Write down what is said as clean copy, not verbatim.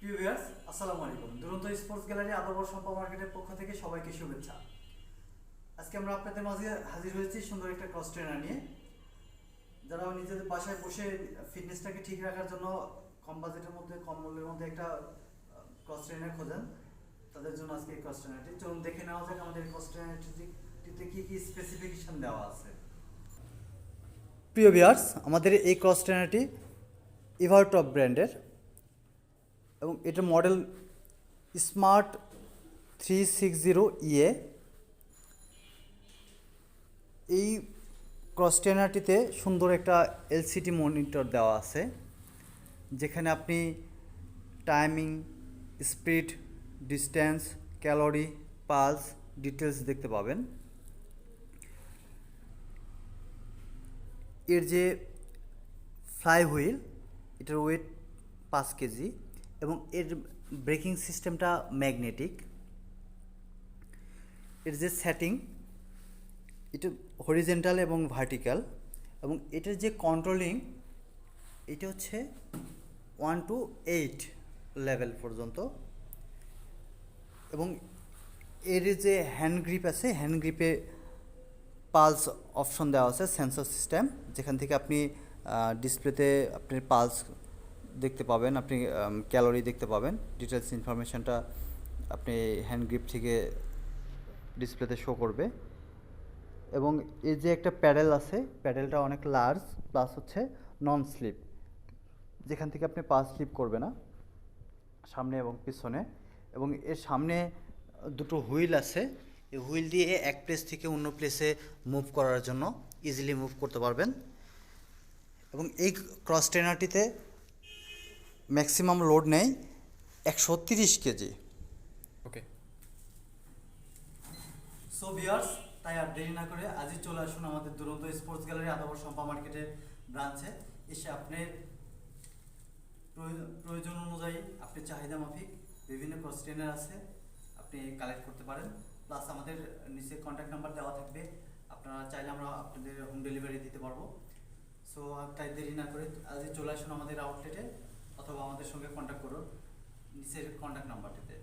প্রিয় ভিউয়ার্স, আসসালামু আলাইকুম। দুরন্ত স্পোর্টস গ্যালারি আদাবর সম্পা মার্কেটের পক্ষ থেকে সবাইকে শুভেচ্ছা। আজকে আমরা আপনাদের মাঝে হাজির হয়েছি সুন্দর একটা ক্রস ট্রেনার নিয়ে। যারা নিজেদের বাসায় বসে ফিটনেসটাকে ঠিক রাখার জন্য কম বাজেটের মধ্যে, কম মূল্যের মধ্যে একটা ক্রস ট্রেনার খোঁজেন, তাদের জন্য আজকে এই ক্রস ট্রেনারটি। চলুন দেখে নেওয়া যাক আমাদের ক্রস ট্রেনারটিতে কী কী স্পেসিফিকেশন দেওয়া আছে। প্রিয় ভিউয়ার্স, আমাদের এই ক্রস ট্রেনারটি এভারটপ ব্র্যান্ডের এবং এটার মডেল স্মার্ট 360 এই ক্রস ট্রেনারটিতে সুন্দর একটা এলসিডি মনিটর দেওয়া আছে, যেখানে আপনি timing, speed, distance, calorie, pulse details দেখতে পাবেন। এর যে ফ্লাই হুইল, এটার ওয়েট 5 কেজি এবং এর ব্রেকিং সিস্টেমটা ম্যাগনেটিক। এর যে সেটিং, এটা হরিজেন্টাল এবং ভার্টিক্যাল, এবং এটার যে কন্ট্রোলিং, এটা হচ্ছে 1 to 8 লেভেল পর্যন্ত। এবং এর যে হ্যান্ড গ্রিপ আছে, হ্যান্ড গ্রিপে পালস অপশন দেওয়া আছে, সেন্সর সিস্টেম, যেখান থেকে আপনি ডিসপ্লেতে আপনি পালস দেখতে পাবেন, আপনি ক্যালোরি দেখতে পাবেন, ডিটেলস ইনফরমেশনটা আপনি হ্যান্ড গ্রিপ থেকে ডিসপ্লেতে শো করবে। এবং এই যে একটা প্যাডেল আছে, প্যাডেলটা অনেক লার্জ, প্লাস হচ্ছে নন স্লিপ, যেখান থেকে আপনি পা স্লিপ করবে না, সামনে এবং পিছনে। এবং এর সামনে দুটো হুইল আছে, এই হুইল দিয়ে এক প্লেস থেকে অন্য প্লেসে মুভ করার জন্য ইজিলি মুভ করতে পারবেন। এবং এই ক্রস ট্রেনারটিতে ম্যাক্সিমাম লোড নেয় 130 কেজি। ওকে। সো ভিউয়ার্স, তাই আর দেরি না করে আজই চলে আসুন আমাদের দুরন্ত স্পোর্টস গ্যালারি আদাবর সম্পা মার্কেটের ব্রাঞ্চে। এসে আপনার প্রয়োজন অনুযায়ী, আপনি চাহিদা মাফিক বিভিন্ন ক্রস ট্রেনার আছে, আপনি কালেক্ট করতে পারেন। প্লাস আমাদের নিচে কন্ট্যাক্ট নাম্বার দেওয়া থাকবে, আপনারা চাইলে আমরা আপনাদের হোম ডেলিভারি দিতে পারবো। সো তাই দেরি না করে আজই চলে আসুন আমাদের আউটলেটে, অথবা আমাদের সঙ্গে কন্ট্যাক্ট করুন নিচের কন্ট্যাক্ট নাম্বারটিতে।